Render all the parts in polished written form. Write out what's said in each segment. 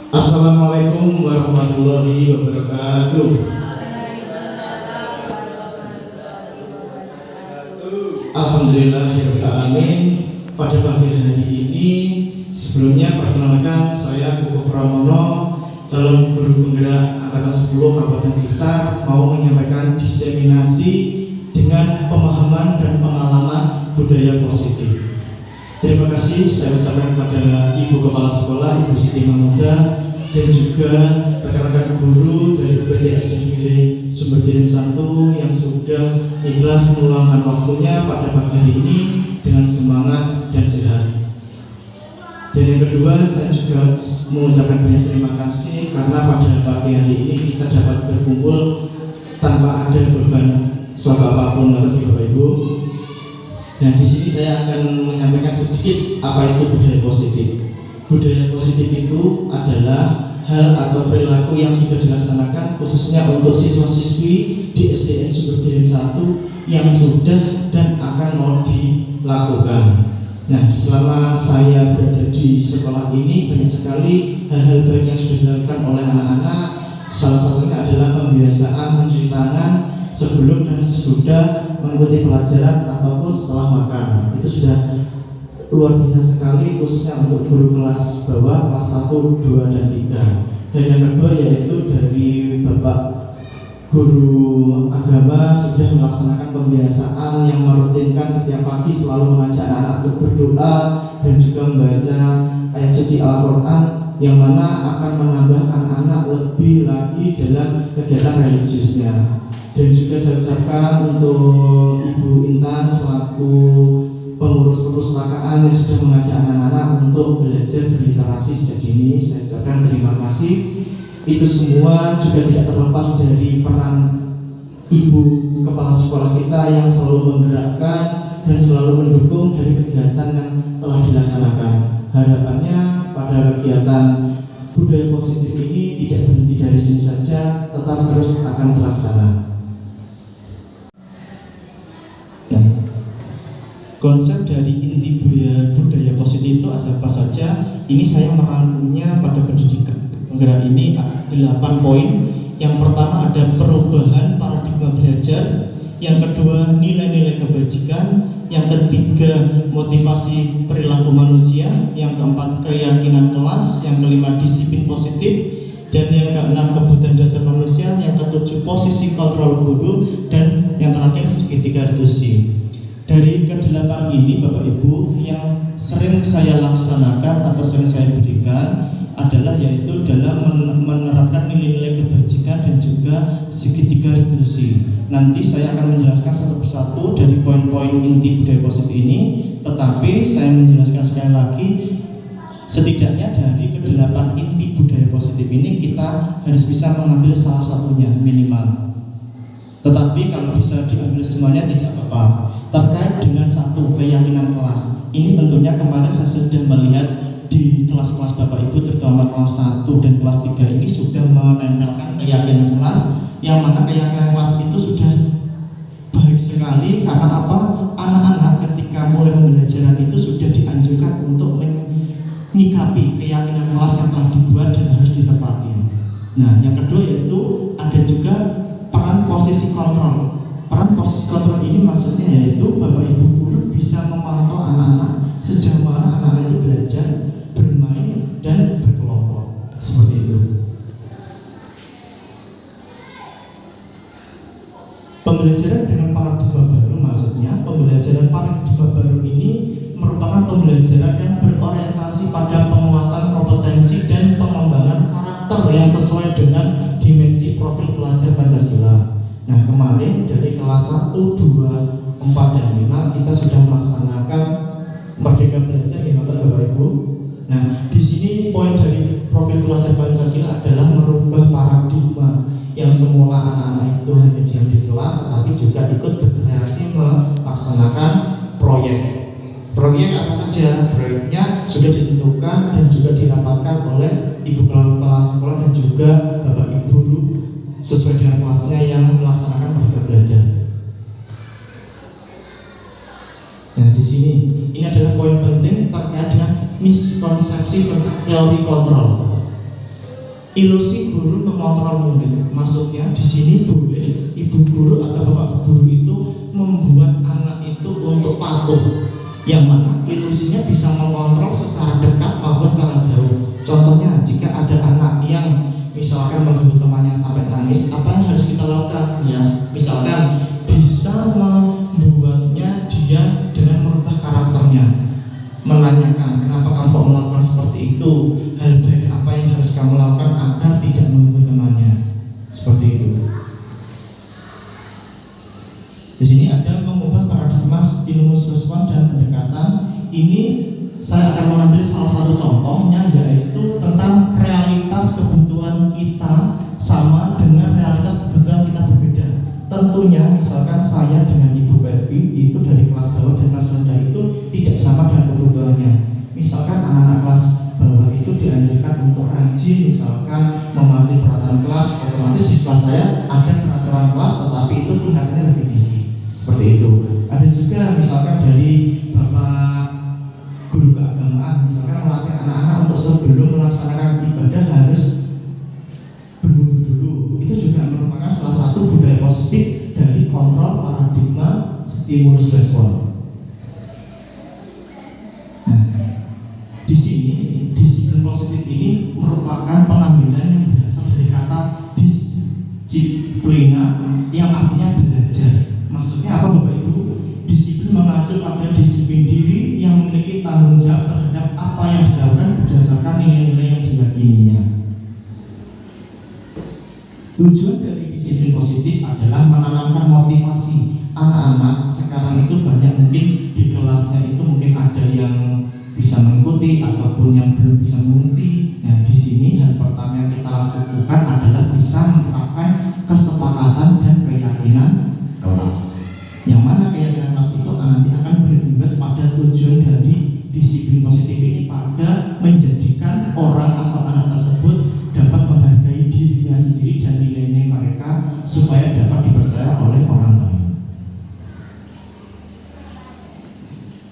Assalamualaikum warahmatullahi wabarakatuh. Alhamdulillahirrahmanirrahim. Pada pagi hari ini, sebelumnya perkenalkan saya Kuku Pramono, calon guru penggerak angkatan 10 Kabupaten Blitar, mau menyampaikan diseminasi dengan pemahaman dan pengalaman budaya positif. Terima kasih saya ucapkan kepada Ibu Kepala Sekolah, Ibu Siti Mahmuda, dan juga rekan-rekan guru dari PTSD Negeri Sumberjaya 1 yang sudah ikhlas meluangkan waktunya pada pagi hari ini dengan semangat dan sehat. Dan yang kedua, saya juga mengucapkan banyak terima kasih karena pada pagi hari ini kita dapat berkumpul tanpa ada beban suatu apapun bagi Bapak Ibu. Nah, di sini saya akan menyampaikan sedikit apa itu budaya positif. Budaya positif itu adalah hal atau perilaku yang sudah dilaksanakan khususnya untuk siswa-siswi di SDN Sumberjaya 1 yang sudah dan akan mau dilakukan. Nah, selama saya berada di sekolah ini banyak sekali hal-hal baik yang sudah dilakukan oleh anak-anak. Salah satunya adalah pembiasaan mencuci tangan sebelum dan sesudah mengikuti pelajaran ataupun setelah makan. Itu sudah luar biasa sekali khususnya untuk guru kelas bawah, kelas 1, 2, dan 3. Dan yang kedua yaitu dari Bapak guru agama sudah melaksanakan pembiasaan yang merutinkan setiap pagi selalu mengajak anak untuk berdoa dan juga membaca ayat suci Al-Quran yang mana akan menambah anak-anak lebih lagi dalam kegiatan religiusnya. Dan juga saya ucapkan untuk Ibu Intan selaku pengurus perpustakaan yang sudah mengajak anak-anak untuk belajar berliterasi sejak dini. Saya ucapkan terima kasih. Itu semua juga tidak terlepas dari peran Ibu Kepala Sekolah kita yang selalu menggerakkan dan selalu mendukung dari kegiatan yang telah dilaksanakan. Harapannya pada kegiatan budaya positif ini tidak berhenti dari sini saja, tetap terus akan terlaksana. Konsep dari inti budaya positif itu apa saja? Ini saya merangkumnya pada pendidikan penggerak ini 8 poin. Yang pertama ada perubahan paradigma belajar, yang kedua nilai-nilai kebajikan, yang ketiga motivasi perilaku manusia, yang keempat keyakinan kelas, yang kelima disiplin positif, dan yang keenam kebutuhan dasar manusia, yang ketujuh posisi kontrol guru, dan yang terakhir segitiga reduksi. Dari ke-8 ini Bapak Ibu yang sering saya laksanakan atau sering saya berikan adalah yaitu dalam menerapkan nilai-nilai kebajikan dan juga segitiga restitusi. Nanti saya akan menjelaskan satu persatu dari poin-poin inti budaya positif ini, tetapi saya menjelaskan sekali lagi setidaknya dari ke-8 inti budaya positif ini kita harus bisa mengambil salah satunya minimal. Tetapi kalau bisa diambil semuanya tidak apa-apa. Terkait dengan satu keyakinan kelas, ini tentunya kemarin saya sudah melihat di kelas-kelas Bapak Ibu terutama kelas 1 dan kelas 3 ini sudah menempelkan keyakinan kelas, yang mana keyakinan kelas itu sudah baik sekali karena apa? Anak-anak ketika mulai pembelajaran itu sudah dianjurkan untuk menyikapi keyakinan kelas yang telah dibuat dan harus ditepati. Nah, yang kedua yaitu ada juga peran posisi kontrol. Peran posisi kontrol ini maksudnya yaitu Bapak Ibu guru bisa memantau anak-anak sejauh mana anak-anak itu belajar, bermain, dan berkelompok. Seperti itu. Pembelajaran dengan paradigma baru maksudnya pembelajaran paradigma baru ini merupakan pembelajaran yang berorientasi pada penguatan kompetensi dan pengembangan karakter yang sesuai dengan dimensi profil pelajar Pancasila. Nah, kemarin dari kelas 1, 2, 4, dan 5 kita sudah melaksanakan Merdeka Belajar ya Bapak Ibu. Nah, di sini poin dari profil pelajar Pancasila adalah merubah paradigma yang semula anak-anak itu hanya diam di kelas, tetapi juga ikut berkreasi melaksanakan proyek. Proyek apa saja? Proyeknya sudah ditentukan dan juga dirapatkan oleh Ibu Kepala Sekolah dan juga Bapak Ibu guru sesuai dengan kelasnya yang melaksanakan Merdeka Belajar. Nah, di sini ini adalah poin penting terkait dengan miskonsepsi tentang teori kontrol. ilusi guru mengontrol murid. Maksudnya di sini boleh ibu guru atau bapak guru itu membuat anak itu untuk patuh, yang mana ilusinya bisa mengontrol secara dekat maupun secara jauh. Contohnya, jika ada anak yang misalkan mengganggu temannya sampai nangis, apa yang harus kita lakukan? Ya, misalkan bisa membuatnya dia dengan merubah karakternya, menanyakan kenapa kamu melakukan seperti itu, hal baik apa yang harus kamu lakukan agar tidak mengganggu temannya, seperti itu. Di sini ada mengubah paradigma stimulus respon dan pendekatan. Ini saya akan mengambil salah satu contohnya, yaitu tentang realitas kebutuhan kita sama dengan realitas kebutuhan kita berbeda. Tentunya misalkan saya dengan Ibu Pepi itu dari kelas bawah dan kelas rendah itu tidak sama dengan kebutuhannya. Misalkan anak-anak kelas bawah itu dianjurkan untuk rajin, misalkan mematuhi peraturan kelas, otomatis di kelas saya ada peraturan kelas tetapi itu tingkatannya lebih tinggi, seperti itu. Ada juga misalkan dari Bapak guru keagamaan, misalkan melatih anak-anak untuk sebelum melaksanakan ibadah harus berwudu dulu. Itu juga merupakan salah satu budaya positif dari kontrol paradigma stimulus respon. Nah, di sini disiplin positif ini merupakan pengambilan yang berasal dari kata disiplina yang artinya belajar. Maksudnya apa Bapak Ibu? Disiplin mengacu pada disiplin diri yang memiliki tanggung jawab terhadap apa yang dilakukan berdasarkan nilai-nilai yang diyakininya. Tujuan dari disiplin positif adalah menanamkan motivasi anak-anak. Sekarang itu banyak mungkin di kelasnya itu mungkin ada yang bisa mengikuti ataupun yang belum bisa mengikuti. Nah, di sini hal pertama yang kita harus lakukan adalah bisa menerapkan kesepakatan dan keyakinan kelas. Yang mana keyakinan kelas itu nanti akan berimbas pada tujuan dari disiplin positif ini pada menjadikan orang atau anak tersebut dapat menghargai dirinya sendiri dan nilai-nilai mereka supaya dapat dipercaya oleh orang lain.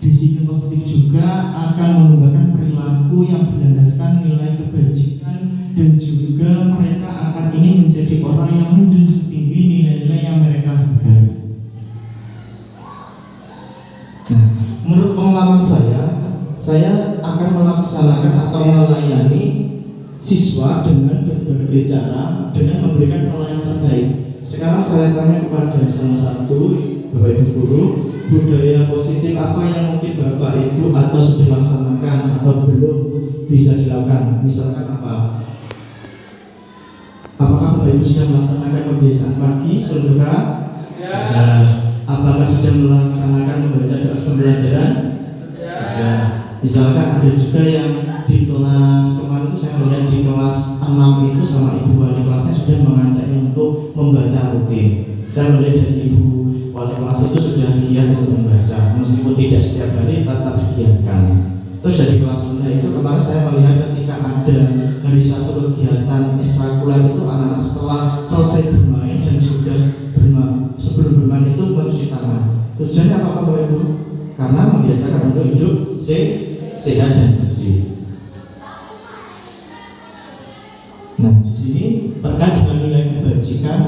Disiplin positif juga akan mengembangkan perilaku yang berlandaskan nilai kebajikan dan juga mereka akan ingin menjadi orang yang menjunjung tinggi nilai-nilai yang mereka hargai. Nah, menurut pengalaman saya akan melaksanakan atau melayani siswa dengan berbagai cara dengan memberikan pelayanan terbaik. Sekarang saya tanya kepada salah satu Bapak Ibu guru, budaya positif apa yang mungkin Bapak Ibu atau sudah laksanakan atau belum bisa dilakukan? Misalkan apa? Apakah Bapak Ibu sudah melaksanakan kebiasaan pagi sebelum buka? Ya. Apakah sudah melaksanakan membaca doa pembelajaran? Ya. Misalkan ada juga yang di kelas kemarin itu saya melihat di kelas 6 itu sama ibu wali kelasnya sudah mengajaknya untuk membaca rutin. Saya melihat dari ibu wali kelas itu sudah giat untuk membaca, meskipun tidak setiap hari tetap digiatkan. Terus dari kelas rendah itu kemarin saya melihat ketika ada hari satu kegiatan ekstrakurikuler itu anak-anak setelah selesai bermain dan sudah sebelum bermain itu mencuci tangan. Tujuannya apa Bapak Ibu? Karena membiasakan untuk hidup sehat dan bersih. Nah, di sini terkait dengan nilai kebajikan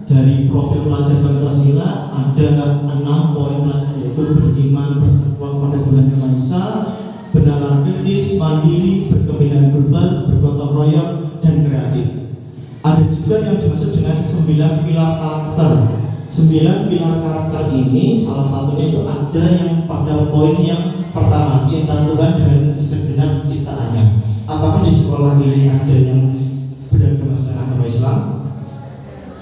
dari profil pelajar Pancasila ada 6 poin pelajar, yaitu beriman, bertakwa kepada Tuhan Yang Maha Esa, bernalar kritis, mandiri, berkepentingan global, bergotong royong, dan kreatif. Ada juga yang dimaksud dengan 9 pilar karakter. 9 pilar karakter ini salah satunya itu ada yang pada poin yang pertama, cinta Tuhan dan segenap ciptaannya. Apakah di sekolah ini ada yang beragama agama Islam?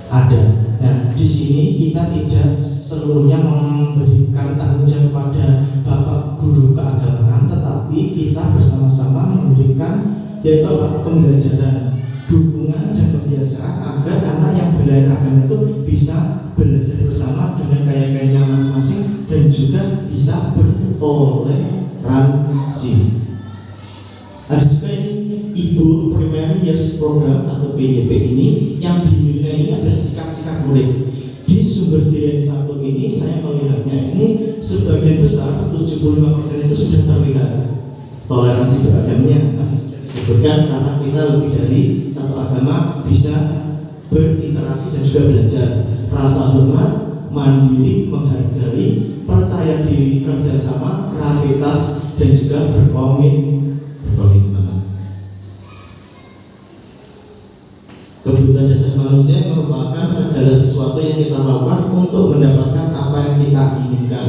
Ada. Nah, di sini kita tidak seluruhnya memberikan tanggung jawab pada Bapak guru keagamaan, tetapi kita bersama-sama memberikan yaitu pembelajaran, dukungan dan pembiasaan agar anak yang belajar agama itu bisa belajar bersama dengan gaya-gayanya masing-masing dan juga bisa bertoleransi. Ada juga ini Ibu Primary Years Program atau PYP ini yang dinilai adalah sikap-sikap murid. Di sumber diri satu ini saya melihatnya ini sebagian besar 75% itu sudah terlihat toleransi beragamnya. Tapi sudah disebutkan karena kita lebih dari satu agama juga belajar rasa hormat, mandiri, menghargai, percaya diri, kerjasama, kreativitas, dan juga berkomitmen. Kebutuhan dasar manusia merupakan segala sesuatu yang kita lakukan untuk mendapatkan apa yang kita inginkan.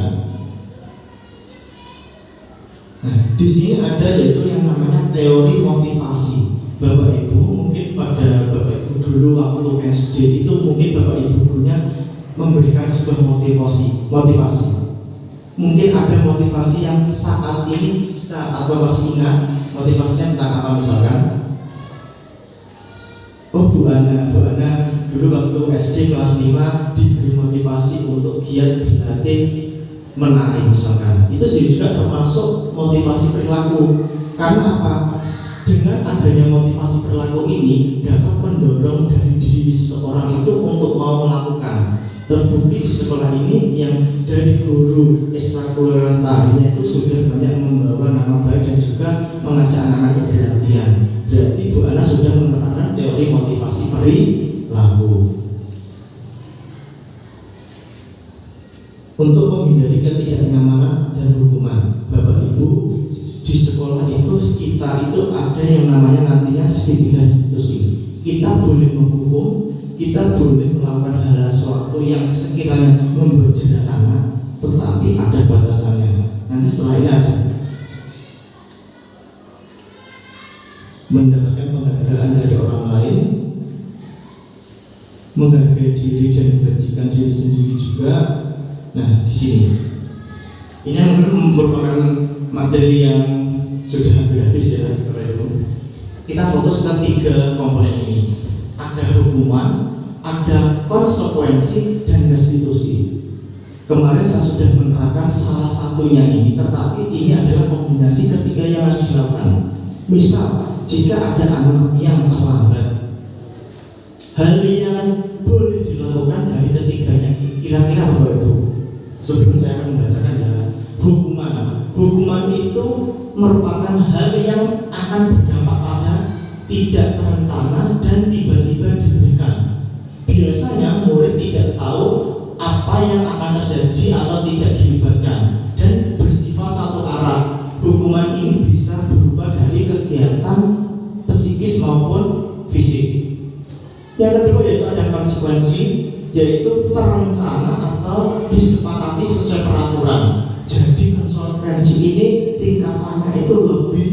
Nah, di sini ada yaitu yang namanya teori motivasi. Bapak Ibu mungkin pada Bapak Ibu dulu waktu SD itu mungkin Bapak Ibu gurunya memberikan sebuah motivasi. Mungkin ada motivasi yang saat ini bisa atau masih ingat motivasinya tentang apa misalkan? Oh Bu Ana dulu waktu SD kelas 5 diberi motivasi untuk giat berlatih menari misalkan. Itu juga termasuk motivasi perilaku. Karena apa? Dengan adanya motivasi perilaku ini dapat mendorong dari diri seseorang itu untuk mau melakukan. Terbukti di sekolah ini yang dari guru ekstrakurikuler tarinya itu sudah banyak membawa nama baik dan juga mengajak anak-anak untuk berlatihan. Berarti Bu Ana sudah menerapkan teori motivasi perilaku. Untuk menghindari ketidaknyamanan dan hukuman, Bapak Ibu di sekolah itu kita itu ada yang namanya nantinya sembilan institusi. Kita boleh menghukum, kita boleh melakukan hal sesuatu yang sekiranya membuat jerak anak, tetapi ada batasannya. Nanti setelah ini ada mendapatkan penghargaan dari orang lain, menghargai diri dan membajikan diri sendiri juga. Nah, di sini ini merupakan materi yang sudah habis ya, Bapak Ibu. Kita fokus ke 3 komponen ini. Ada hukuman, ada konsekuensi, dan restitusi. Kemarin saya sudah menerapkan salah satunya ini, tetapi ini adalah kombinasi ketiga yang harus dilakukan. Misal, jika ada anak yang terlambat, hal yang boleh dilakukan dari ketiganya kira-kira apa itu? Sebelum saya akan membacakan ya, hukuman itu merupakan hal yang akan berdampak pada tidak terencana dan tiba-tiba diberikan. Biasanya murid tidak tahu apa yang akan terjadi atau tidak dilibatkan dan bersifat satu arah. Hukuman ini bisa berupa dari kegiatan psikis maupun fisik. Yang kedua yaitu ada konsekuensi, yaitu terencana atau disepakati sesuai peraturan. Jadi konsekuensi ini tingkatannya itu lebih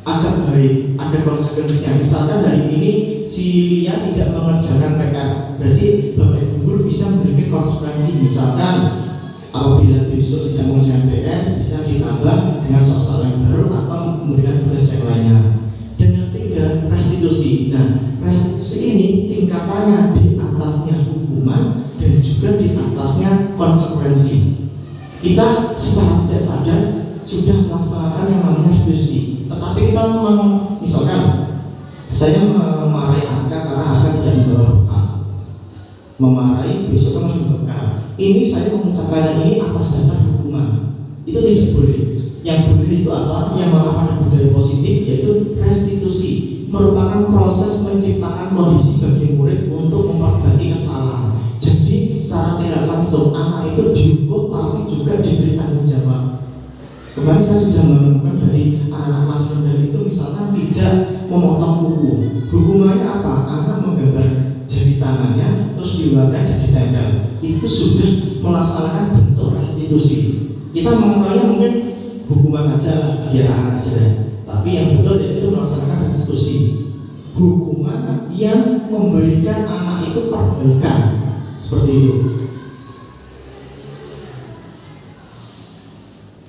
agak baik, ada konsekuensinya. Misalkan hari ini si Lia tidak mengerjakan PR, berarti Bapak Ibu guru bisa memberikan konsekuensi. Misalkan apabila besok tidak mengerjakan PR, bisa ditambah dengan soal yang baru atau memberikan tugas yang lainnya. Dan yang ketiga, restitusi. Nah, restitusi ini tingkatannya di atasnya hukuman dan juga di atasnya konsekuensi. Kita secara tidak sadar sudah melaksanakan yang namanya restitusi, tetapi kita misalkan saya memarahi Aska karena Aska tidak membawa bekal, memarahi besok harus berbekal. Ini saya mengucapkan ini atas dasar hukuman, itu tidak boleh. Yang boleh itu apa? Yang merupakan budaya positif, yaitu restitusi, merupakan proses menciptakan kondisi bagi murid untuk memperbaiki kesalahan. Jadi secara tidak langsung anak itu dihukum tapi juga diberi tanggung jawab. Kemarin saya sudah menemukan dari anak kelas rendah itu misalkan tidak memotong kuku. Hukumannya apa? Anak menggambar jari tangannya terus diwarnai dan ditempel. Itu sudah melaksanakan bentuk restitusi. Kita mengetahuinya mungkin hukuman aja biar anak aja, tapi yang betul itu melaksanakan restitusi. Hukuman yang memberikan anak itu perbaikan. Seperti itu.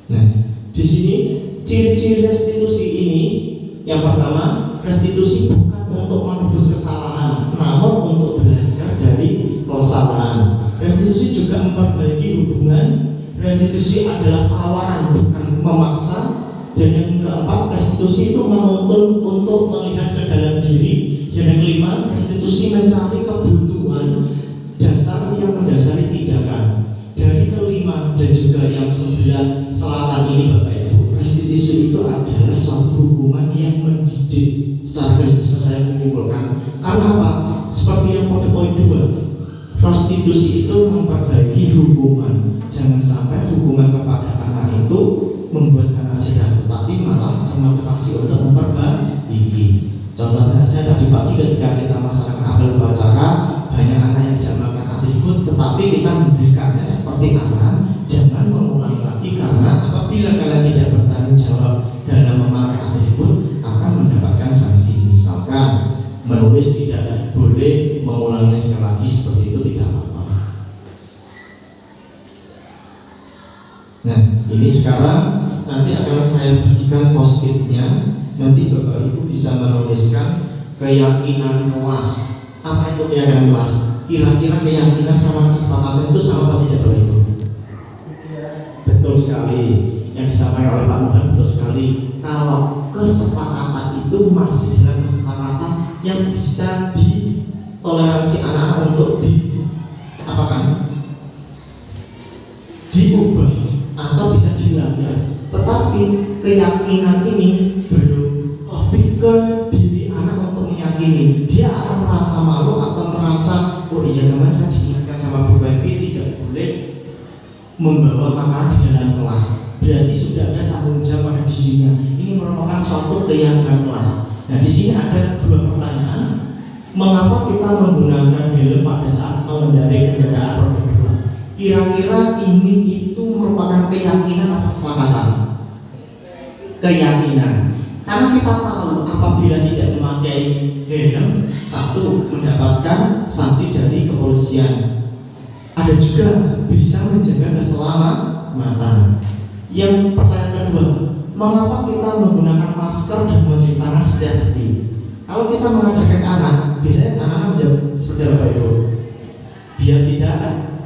Nah, di sini ciri-ciri restitusi ini yang pertama, restitusi bukan untuk menebus kesalahan, namun untuk belajar dari kesalahan. Restitusi juga memperbaiki hubungan. Restitusi adalah tawaran, bukan memaksa. Dan yang keempat, restitusi itu menuntun untuk melihat ke dalam diri. Dan yang kelima, restitusi mencari kebutuhan dasar yang mendasari tindakan. Dari kelima dan juga yang 9 selatan ini Bapak Ibu, restitusi itu adalah suatu hukuman yang mendidik. Secara garis besar saya menyimpulkan, karena apa? Seperti yang pada poin 2, prostitusi itu memperbaiki hubungan. Jangan sampai hubungan kepada anak itu membuat anak jatuh, tapi malah termotivasi untuk memperbaiki. Contoh saja tadi pagi ketika kita melaksanakan apel upacara, banyak anak yang tidak melakukan atribut, tetapi kita memberikannya seperti anak. Jangan mengulangi lagi, karena apabila kalian tidak bertanggung jawab dalam memakai atribut akan mendapatkan sanksi. Misalkan menulis tidak boleh, mengulangi sekali lagi seperti itu tidak apa-apa. Nah, ini sekarang nanti akan saya bagikan post-itnya. Nanti Bapak Ibu bisa menuliskan keyakinan kelas. Apa itu keyakinan kelas? Kira-kira keyakinan sama kesepakatan itu sama apa tidak, Bapak Ibu? Betul sekali. Yang disampaikan oleh Pak Muhammad betul sekali. Kalau kesepakatan itu masih dengan kesepakatan yang bisa ditoleransi anak-anak untuk diubah atau bisa dilanggar. Tetapi keyakinan ini belum lebih ke diri anak untuk meyakini. Dia akan merasa malu atau merasa, oh iya kemarin saya diingatkan sama Bu Baby tidak boleh membawa makanan di dalam kelas. Berarti sudah ada tanggung jawab pada dirinya. Ini merupakan suatu keyakinan kelas. Nah, di sini ada dua pertanyaan. Mengapa kita menggunakan helm pada saat mengendarai kendaraan roda dua? Kira-kira ini itu merupakan keyakinan atau kesepakatan? Keyakinan. Karena kita tahu apabila tidak memakai helm, satu, mendapatkan sanksi dari kepolisian. Ada juga bisa menjaga keselamatan. Yang pertanyaan kedua, mengapa kita menggunakan masker dan mencuci tangan setiap detik? Kalau kita mengajarkan anak, biasanya anak-anak menjawab seperti apa itu? Biar tidak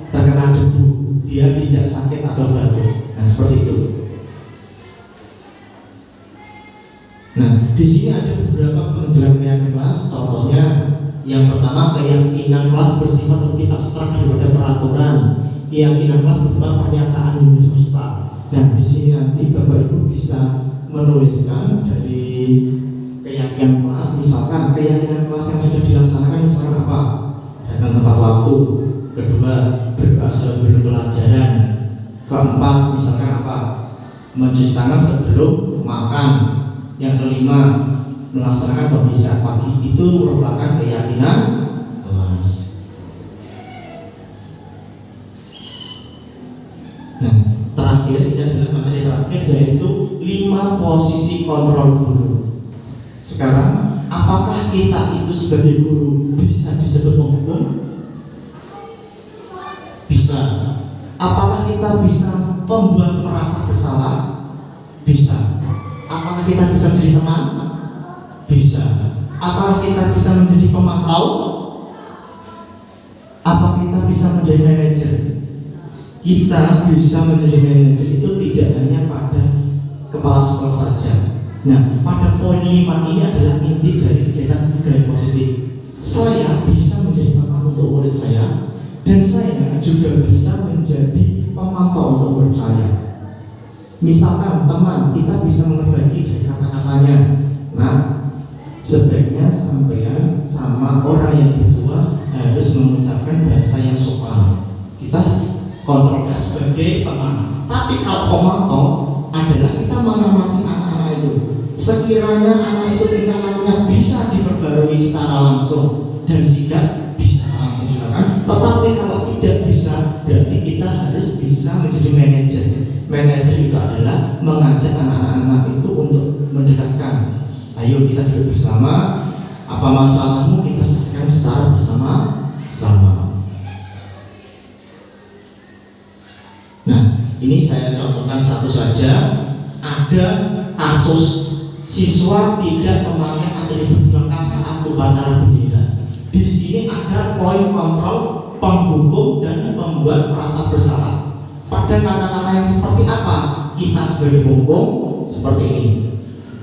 terkena debu, biar tidak sakit atau batuk. Nah, seperti itu. Nah, di sini ada beberapa penunjukan keyakinan kelas. Contohnya, yang pertama, keyakinan kelas bersifat lebih abstrak daripada peraturan. Keyakinan kelas berupa pernyataan universal. Nah, di sini nanti Bapak Ibu bisa menuliskan dari keyakinan kelas. Misalkan keyakinan kelas yang sudah dilaksanakan misalkan apa? Datang tepat waktu. Kedua, berdoa sebelum pelajaran. Keempat, misalkan apa? Mencuci tangan sebelum makan. Yang kelima, melaksanakan pembicaraan pagi. Itu merupakan keyakinan kelas. Nah, terakhir ini adalah materi terakhir, yaitu 5 posisi kontrol guru. Sekarang, apakah kita itu sebagai guru bisa disebut penghukum? Bisa. Apakah kita bisa membuat merasa bersalah? Bisa. Apakah kita bisa menjadi teman? Bisa. Apakah kita bisa menjadi pemantau? Apakah kita bisa menjadi manajer? Kita bisa menjadi manajer itu tidak hanya pada kepala sekolah saja. Nah, pada poin 5 ini adalah inti dari kegiatan budaya positif. Saya bisa menjadi teman untuk murid saya, dan saya juga bisa menjadi pemantau untuk murid saya. Misalkan teman, kita bisa memperbaiki dari kata-katanya. Nah, sebaiknya sampean sama orang yang lebih tua harus mengucapkan bahasa yang sopan. Kita kontrol sebagai teman. Tapi kalau pemantau adalah kita mengamati anak-anak itu. Sekiranya anak itu tingkah lakunya bisa diperbarui secara langsung dan sikap bisa langsung dilakukan. Tetapi kalau tidak bisa, berarti kita harus bisa menjadi manajer. Manajer itu adalah mengajak anak-anak itu untuk mendekatkan. Ayo kita duduk bersama. Apa masalahmu kita selesaikan secara bersama-sama. Nah, ini saya contohkan satu saja. Ada kasus siswa tidak memakai atribut lengkap saat upacara bendera. Di sini ada poin kontrol, penghukum, dan pembuat merasa bersalah. Pada kata-kata yang seperti apa kita sebagai penghukum? Seperti ini: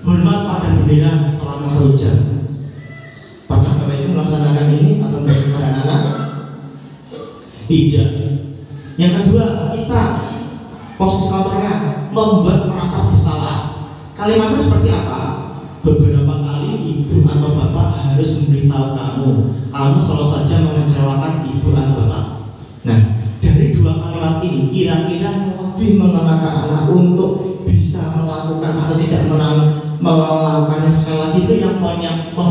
hormat pada bendera selama 1 jam. Apakah Bapak Ibu melaksanakan ini atau bagaimana anak? Tidak. Yang kedua, kita posisi kontrolnya membuat merasa bersalah. Kalimatnya seperti apa? Beberapa kali ibu atau bapak harus memberitahu kamu selalu saja mengecewakan ibu atau bapak.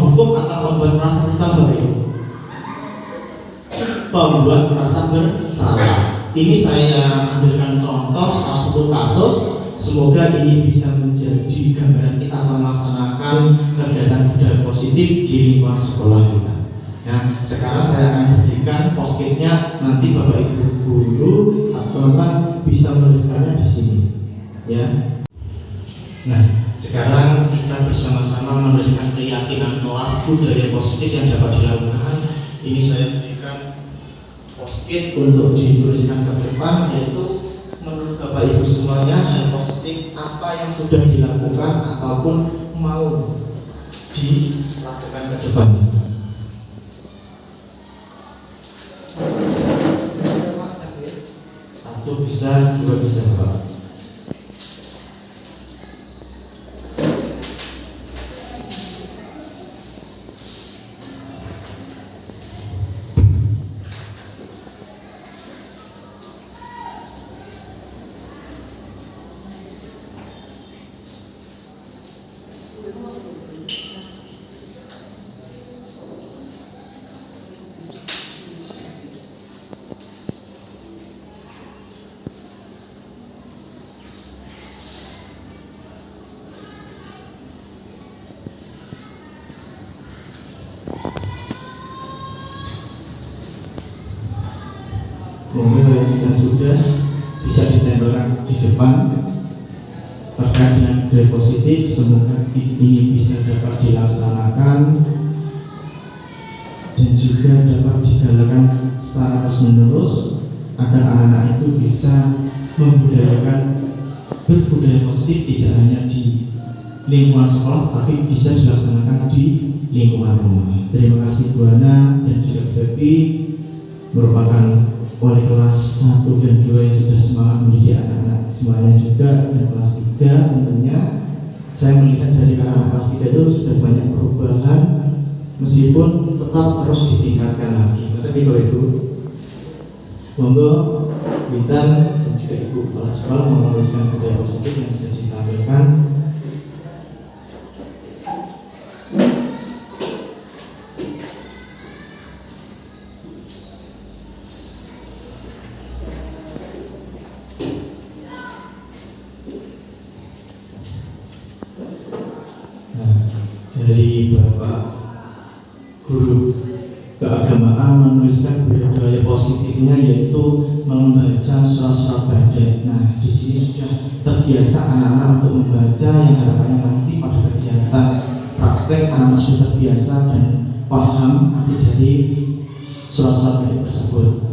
Penghukum atau pembuat merasa bersalah Bapak Ibu? Pembuat merasa bersalah. Ini saya ambilkan contoh salah satu kasus. Semoga ini bisa menjadi gambaran kita melaksanakan kegiatan budaya positif di lingkungan sekolah kita. Nah, sekarang saya akan berikan post-it-nya, nanti Bapak Ibu guru atau teman bisa menuliskannya di sini. Ya. Nah, sekarang kita bersama-sama menuliskan keyakinan kelas budaya positif yang dapat dilakukan. Ini saya berikan post-it untuk dituliskan ke depan, yaitu menurut Bapak Ibu semuanya hal positif apa yang sudah dilakukan ataupun mau dilakukan ke depan. Satu bisa, dua bisa Bapak. Mungkin yang sudah bisa ditempelkan di depan terkait dengan budaya positif. Semoga ini bisa dapat dilaksanakan dan juga dapat digalakan secara terus menerus agar anak-anak itu bisa membudayakan berbudaya positif tidak hanya di lingkungan sekolah tapi bisa dilaksanakan di lingkungan rumah. Terima kasih Bu Ana dan juga Devi merupakan wali kelas 1 dan 2 yang sudah semangat mendidik anak-anak semuanya juga, dan kelas 3 tentunya saya melihat dari anak kelas 3 itu sudah banyak perubahan meskipun tetap terus ditingkatkan lagi. Tadi Bapak Ibu, monggo Witan dan juga Ibu kepala sekolah menuliskan budaya positif yang bisa ditampilkan. Dari Bapak Guru Keagamaan menuliskan budaya positifnya yaitu membaca surat-surat badan. Nah, di sini sudah terbiasa anak-anak untuk membaca, yang harapannya nanti pada kegiatan praktek anak-anak sudah terbiasa dan paham arti dari surat-surat badan tersebut.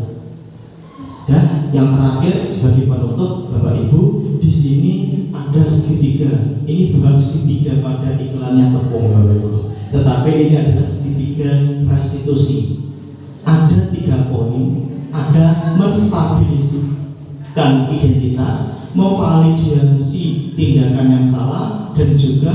Dan yang terakhir sebagai penutup Bapak Ibu, di sini ada segitiga. Ini bukan segitiga pada iklannya tepung Bapak Ibu, tetapi ini adalah segitiga restitusi. Ada 3 poin, ada menstabiliskan identitas, memvalidasi tindakan yang salah, dan juga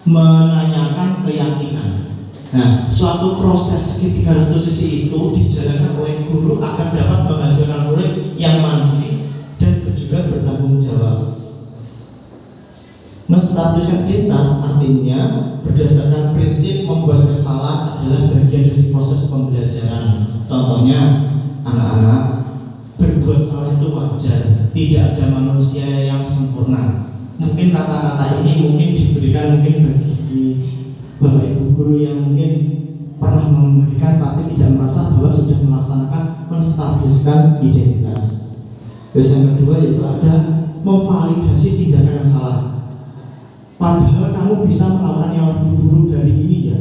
menanyakan keyakinan. Nah, suatu proses segitiga restitusi itu dijalankan oleh guru agar dapat menghasilkan murid yang mandiri dan juga bertanggung jawab. Menstabiliskan identitas artinya berdasarkan prinsip membuat kesalahan adalah bagian dari proses pembelajaran. Contohnya, anak-anak berbuat salah itu wajar, tidak ada manusia yang sempurna. Mungkin kata-kata ini mungkin diberikan mungkin bagi Bapak Ibu guru yang mungkin pernah memberikan tapi tidak merasa bahwa sudah melaksanakan menstabiliskan identitas. Terus yang kedua yaitu ada memvalidasi tindakan yang salah. Padahal kamu bisa melakukan yang lebih buruk dari ini ya.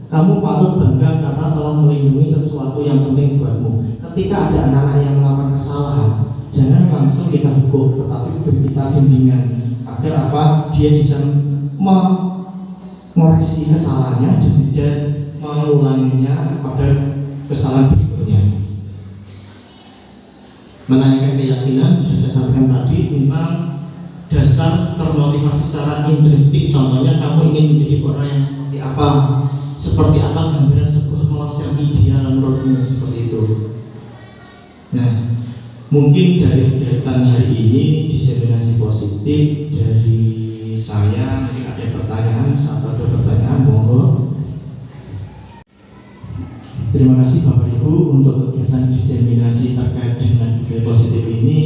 Kamu patut bangga karena telah melindungi sesuatu yang penting buatmu. Ketika ada anak-anak yang melakukan kesalahan, jangan langsung kita hukum, tetapi beri kita bimbingan agar apa? Dia bisa mengoreksi kesalahannya dan tidak mengulanginya pada kesalahan berikutnya. Menanyakan keyakinan sudah saya sampaikan tadi tentang dasar termotivasi secara intrinsik. Contohnya, kamu ingin menjadi orang yang seperti apa? Seperti apa gambaran sebuah kelas yang ideal menurutmu, seperti itu. Nah, mungkin dari kegiatan hari ini diseminasi positif dari saya, mungkin ada pertanyaan atau ada pertanyaan, monggo Terima kasih Bapak Ibu untuk kegiatan diseminasi terkait dengan budaya positif ini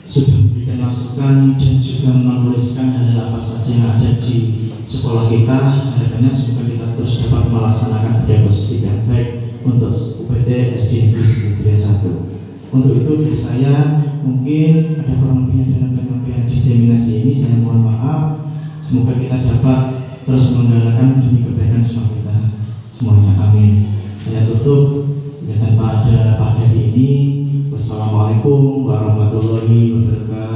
sudah memberikan masukan dan juga menuliskan hal-hal apa saja yang ada di sekolah kita. Harapannya semoga kita terus dapat melaksanakan budaya positif yang baik untuk UPT SD Negeri Sumber 1. Untuk itu dari saya mungkin ada kurang lebihnya dalam penyampaian diseminasi ini, saya mohon maaf. Semoga kita dapat terus menggalakkan demi kebaikan semua kita semuanya, amin. Saya tutup kegiatan pada pagi hari ini. Wassalamualaikum warahmatullahi wabarakatuh.